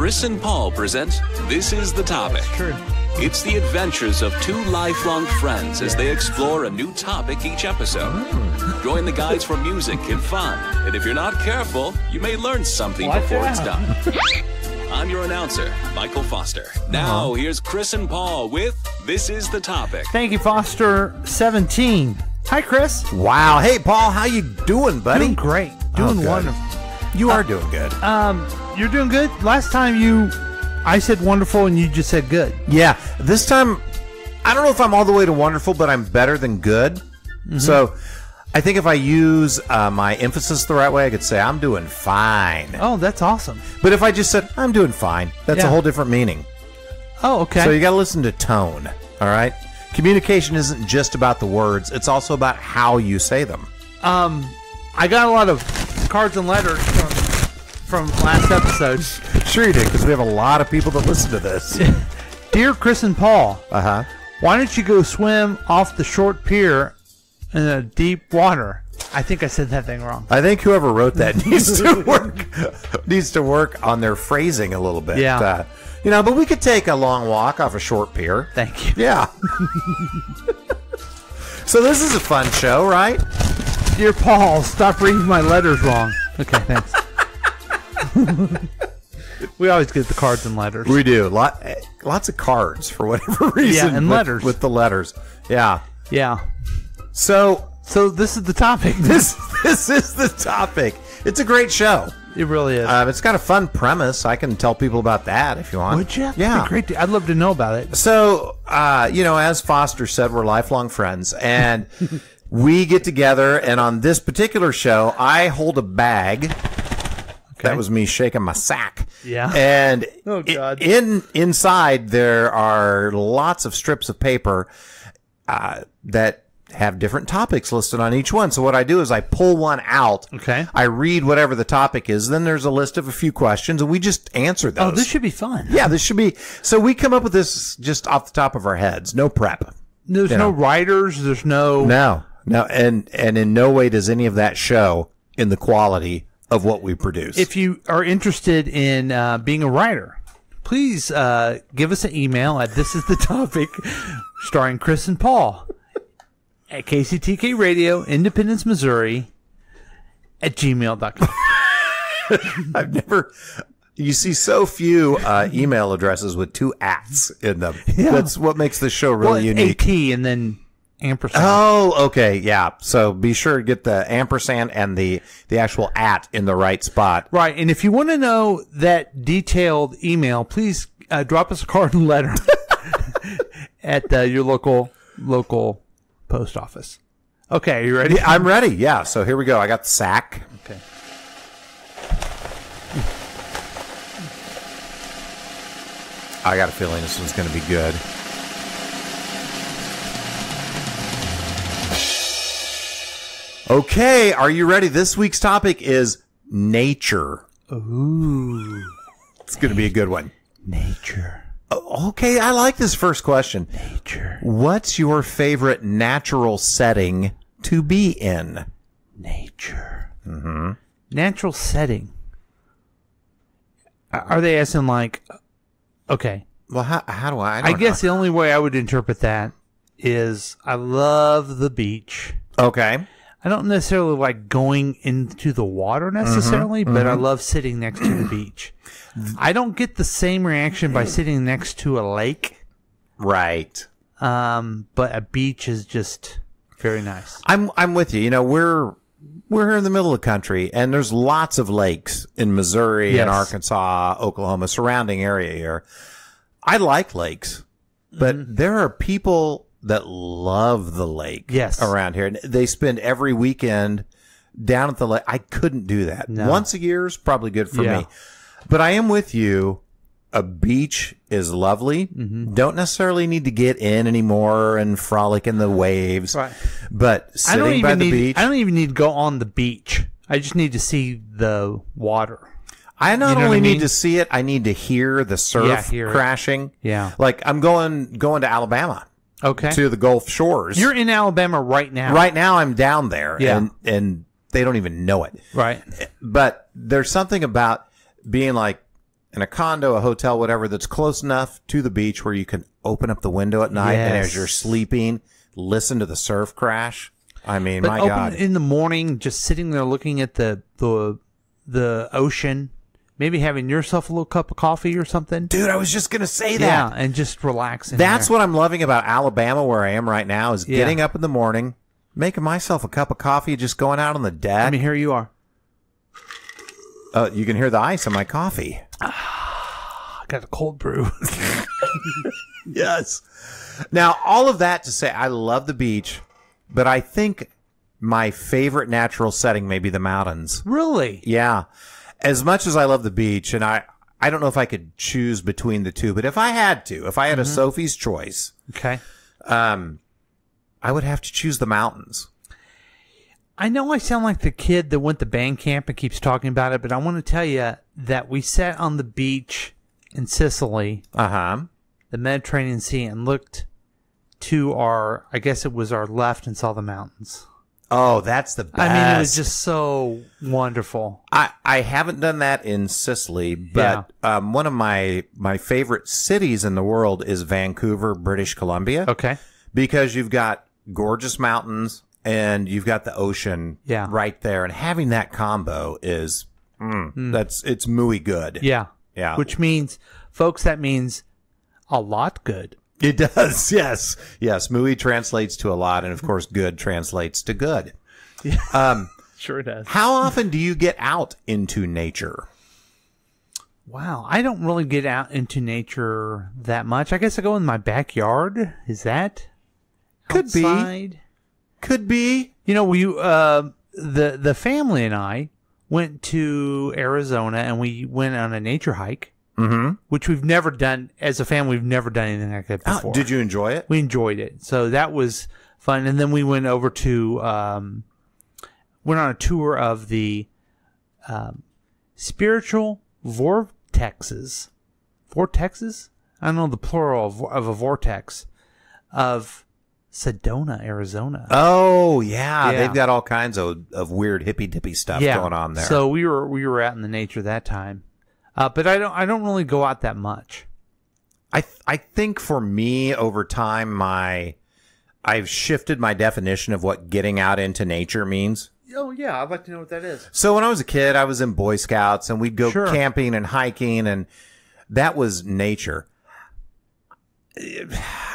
Chris and Paul present This Is the Topic. True. It's the adventures of two lifelong friends as they explore a new topic each episode. Join the guys for music and fun. And if you're not careful, you may learn something before it's done. I'm your announcer, Michael Foster. Now, here's Chris and Paul with This Is the Topic. Thank you, Foster17. Hi, Chris. Wow. Hey, Paul, how you doing, buddy? Doing great. Doing wonderful. You are doing good. You're doing good? Last time I said wonderful and you just said good. Yeah. This time, I don't know if I'm all the way to wonderful, but I'm better than good. Mm-hmm. So I think if I use my emphasis the right way, I could say I'm doing fine. Oh, that's awesome. But if I just said I'm doing fine, that's a whole different meaning. Oh, okay. So you got to listen to tone, all right? Communication isn't just about the words. It's also about how you say them. I got a lot of cards and letters from last episode. Sure you did, because we have a lot of people that listen to this. Dear Chris and Paul, Uh-huh. why don't you go swim off the short pier in the deep water? I think I said that thing wrong. I think whoever wrote that needs to work on their phrasing a little bit. Yeah. But we could take a long walk off a short pier. Thank you. Yeah. So this is a fun show, right? Dear Paul, stop reading my letters wrong. Okay, thanks. We always get the cards and letters. We do. Lots of cards for whatever reason. Yeah, and letters. With the letters. Yeah. Yeah. So this is the topic. This is the topic. It's a great show. It really is. It's got a fun premise. I can tell people about that if you want. Would you? Yeah. Great. I'd love to know about it. So, as Foster said, we're lifelong friends, and we get together, and on this particular show, I hold a bag. Okay. That was me shaking my sack. Yeah. And oh, God. Inside, there are lots of strips of paper that have different topics listed on each one. So what I do is I pull one out. Okay. I read whatever the topic is. Then there's a list of a few questions, and we just answer those. Oh, this should be fun. Yeah, this should be. So we come up with this just off the top of our heads. No prep. There's no writers. There's no. No. And in no way does any of that show in the quality of what we produce. If you are interested in being a writer, please give us an email at This Is the Topic, starring Chris and Paul, at KCTK Radio, Independence, Missouri, at gmail.com. I've never... You see so few email addresses with two ats in them. Yeah. That's what makes this show really unique. AT and then ampersand. Oh, okay, yeah. So be sure to get the ampersand and the actual at in the right spot. Right, and if you want to know that detailed email, please drop us a card and letter at your local post office. Okay, are you ready? I'm ready, yeah. So here we go. I got the sack. Okay. I got a feeling this one's going to be good. Okay, are you ready? This week's topic is nature. Ooh. It's going to be a good one. Nature. Okay, I like this first question. Nature. What's your favorite natural setting to be in? Nature. Mm-hmm. Natural setting. Are they asking like, okay. Well, how do I? I guess the only way I would interpret that is I love the beach. Okay. I don't necessarily like going into the water necessarily, but I love sitting next to the beach. I don't get the same reaction by sitting next to a lake. Right. But a beach is just very nice. I'm with you. We're here in the middle of the country, and there's lots of lakes in Missouri and Arkansas, Oklahoma, surrounding area here. I like lakes, but there are people that love the lake around here. They spend every weekend down at the lake. I couldn't do that. No. Once a year is probably good for me. But I am with you. A beach is lovely. Don't necessarily need to get in anymore and frolic in the waves. Right. But sitting by the beach. I don't even need to go on the beach. I just need to see the water. I not only need to see it, I need to hear the surf crashing. Yeah. Like I'm going to Alabama. Okay. To the Gulf Shores. You're in Alabama right now. Right now I'm down there. Yeah. And they don't even know it. Right. But there's something about being like in a condo, a hotel, whatever, that's close enough to the beach where you can open up the window at night and as you're sleeping, listen to the surf crash. I mean, my God. In the morning, just sitting there looking at the ocean, maybe having yourself a little cup of coffee or something. Dude, I was just going to say that. Yeah, and just relaxing. That's what I'm loving about Alabama, where I am right now, is getting up in the morning, making myself a cup of coffee, just going out on the deck. I mean, here you are. You can hear the ice in my coffee. I got a cold brew. Yes. Now, all of that to say, I love the beach, but I think my favorite natural setting may be the mountains. Really? Yeah. As much as I love the beach, and I don't know if I could choose between the two, but if I had to, if I had a Sophie's choice, okay, I would have to choose the mountains. I know I sound like the kid that went to band camp and keeps talking about it, but I want to tell you that we sat on the beach in Sicily, the Mediterranean Sea, and looked to our, I guess it was our left, and saw the mountains. Oh, that's the best. I mean, it was just so wonderful. I haven't done that in Sicily, but one of my favorite cities in the world is Vancouver, British Columbia. Okay. Because you've got gorgeous mountains and you've got the ocean right there. And having that combo is, it's muy good. Yeah. Yeah. Which means, folks, that means a lot good. It does, yes. Yes, muy translates to a lot, and of course, good translates to good. Sure it does. How often do you get out into nature? Wow, I don't really get out into nature that much. I guess I go in my backyard. Is that outside? Could be. You know, the family and I went to Arizona, and we went on a nature hike. Which we've never done as a family. We've never done anything like that before. Did you enjoy it? We enjoyed it, so that was fun. And then we went over to went on a tour of the spiritual vortexes. Vortexes? I don't know the plural of a vortex of Sedona, Arizona. Oh yeah, they've got all kinds of weird hippy dippy stuff going on there. So we were out in the nature that time. But I don't really go out that much. I think for me over time I've shifted my definition of what getting out into nature means. Oh yeah, I'd like to know what that is. So when I was a kid, I was in Boy Scouts and we'd go camping and hiking, and that was nature.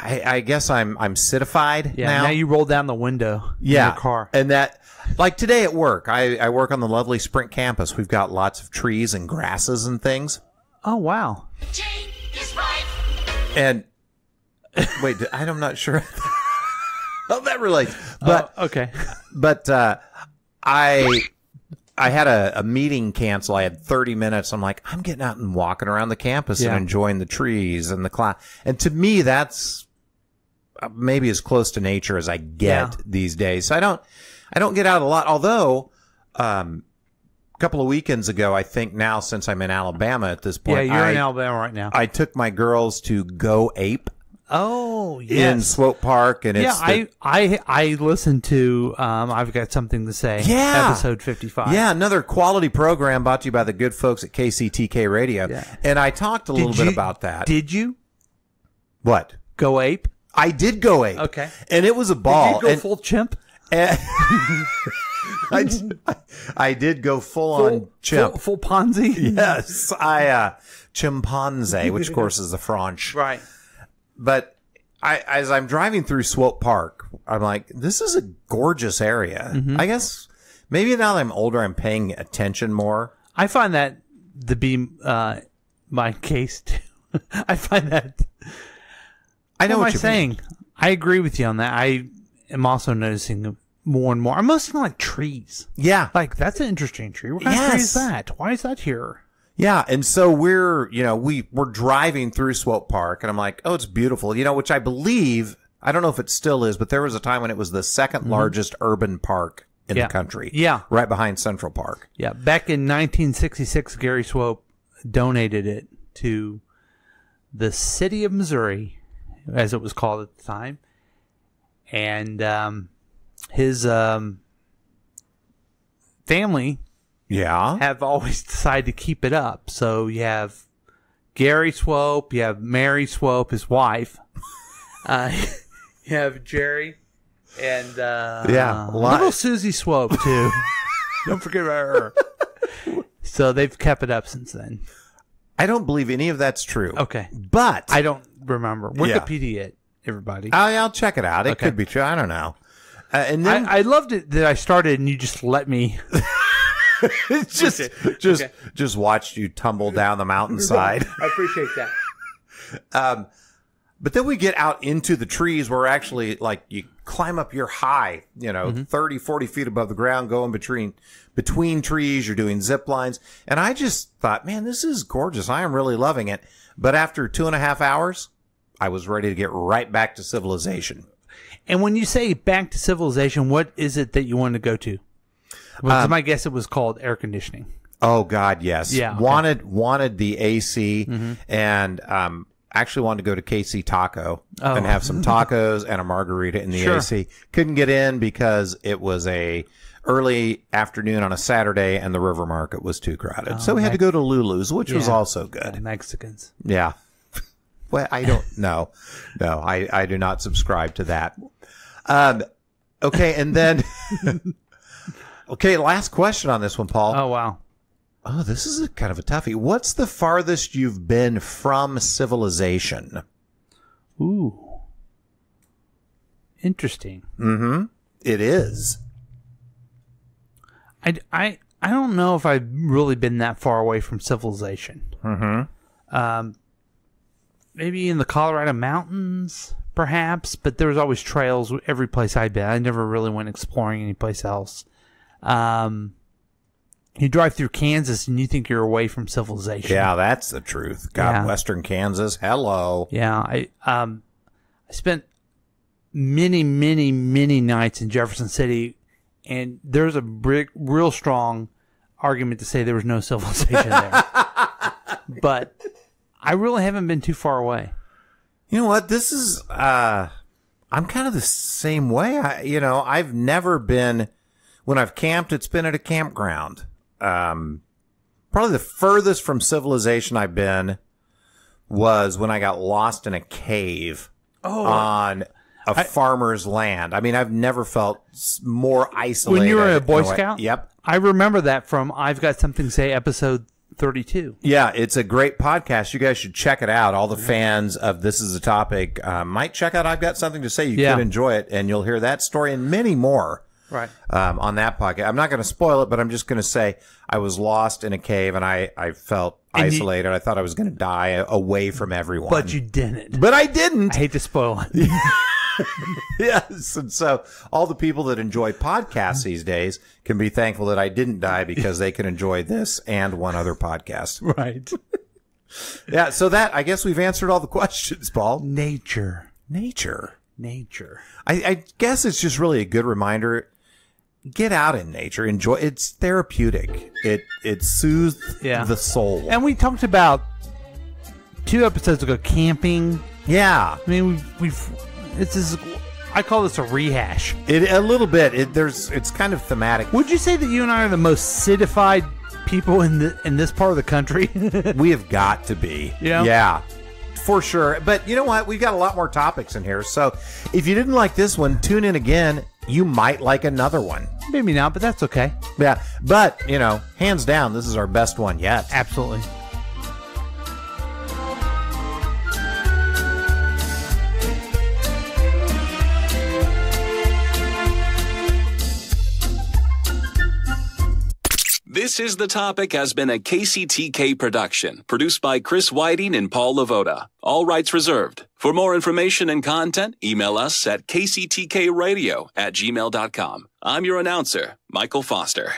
I guess I'm citified now. Now you roll down the window in your car. And that, like today at work, I work on the lovely Sprint campus. We've got lots of trees and grasses and things. Oh, wow. Jane is right. And wait, I'm not sure how that relates. But okay. But I had a meeting cancel. I had 30 minutes. I'm like, I'm getting out and walking around the campus and enjoying the trees and the cloud. And to me, that's maybe as close to nature as I get these days. So I don't get out a lot. Although, a couple of weekends ago, I think now since I'm in Alabama at this point. Yeah, you're in Alabama right now. I took my girls to Go Ape. Oh, yes. In Swope Park. And it's I listened to, I've Got Something to Say. Yeah. Episode 55. Yeah, another quality program brought to you by the good folks at KCTK Radio. Yeah. And I talked a little bit about that. Did you? What? Go Ape? I did go ape. Okay. And it was a ball. Did you go full chimp? I did go full on chimp. Full Ponzi? Yes. Chimpanzee, which of course is the French. Right. But as I'm driving through Swope Park, I'm like, this is a gorgeous area. I guess maybe now that I'm older, I'm paying attention more. I find that to be my case too. I find that. I know what you're saying. I agree with you on that. I am also noticing more and more. I'm noticing like trees. Yeah. Like, that's an interesting tree. What kind of tree is that? Why is that here? Yeah, and so we're driving through Swope Park, and I'm like, oh, it's beautiful, which I believe, I don't know if it still is, but there was a time when it was the second largest urban park in the country. Yeah. Right behind Central Park. Yeah, back in 1966, Gary Swope donated it to the city of Missouri, as it was called at the time, and his family... have always decided to keep it up. So you have Gary Swope. You have Mary Swope, his wife. You have Jerry and little Susie Swope too. Don't forget about her. So they've kept it up since then. I don't believe any of that's true. Okay, but I don't remember. Wikipedia it, everybody. I'll check it out. It could be true. I don't know. And then I loved it that I started and you just let me. just watched you tumble down the mountainside. I appreciate that. But then we get out into the trees where actually, like, you climb up your high, 30, 40 feet above the ground, going between trees. You're doing zip lines. And I just thought, man, this is gorgeous. I am really loving it. But after 2.5 hours, I was ready to get right back to civilization. And when you say back to civilization, what is it that you want to go to? Well, my guess it was called air conditioning. Oh God, yes. Yeah. Okay. Wanted the AC and actually wanted to go to KC Taco and have some tacos and a margarita in the AC. Couldn't get in because it was a early afternoon on a Saturday and the river market was too crowded. So we had to go to Lulu's, which was also good. Mexicans. Yeah. Well, I don't know. No, I do not subscribe to that. Okay. And then, last question on this one, Paul. Oh, wow. Oh, this is kind of a toughie. What's the farthest you've been from civilization? Ooh. Interesting. Mm-hmm. It is. I don't know if I've really been that far away from civilization. Mm-hmm. Maybe in the Colorado mountains, perhaps, but there was always trails every place I'd been. I never really went exploring anyplace else. You drive through Kansas and you think you're away from civilization. Yeah, that's the truth. God, Western Kansas. Hello. Yeah, I spent many nights in Jefferson City, and there's a real strong argument to say there was no civilization there. But I really haven't been too far away. You know what? This is I'm kind of the same way. I've never been, when I've camped, it's been at a campground. Probably the furthest from civilization I've been was when I got lost in a cave on a farmer's land. I mean, I've never felt more isolated. When you were a Boy Scout? Yep. I remember that from I've Got Something to Say, episode 32. Yeah, it's a great podcast. You guys should check it out. All the fans of This Is a Topic might check out I've Got Something to Say. You could enjoy it, and you'll hear that story and many more. Right. On that podcast. I'm not going to spoil it, but I'm just going to say I was lost in a cave and I felt isolated. I thought I was going to die away from everyone. But you didn't. But I didn't. I hate to spoil it. Yes. And so all the people that enjoy podcasts these days can be thankful that I didn't die because they can enjoy this and one other podcast. Right. Yeah. So I guess we've answered all the questions, Paul. Nature. I guess it's just really a good reminder. Get out in nature. Enjoy. It's therapeutic. It soothes the soul. And we talked about 2 episodes ago camping. Yeah. I mean, I call this a rehash. A little bit. It's kind of thematic. Would you say that you and I are the most citified people in this part of the country? We have got to be. Yeah. Yeah. For sure. But you know what? We've got a lot more topics in here. So if you didn't like this one, tune in again. You might like another one. Maybe not, but that's okay. Yeah. But, hands down, this is our best one yet. Absolutely. This Is the Topic has been a KCTK production, produced by Chris Whiting and Paul Lavoda. All rights reserved. For more information and content, email us at kctkradio@gmail.com. I'm your announcer, Michael Foster.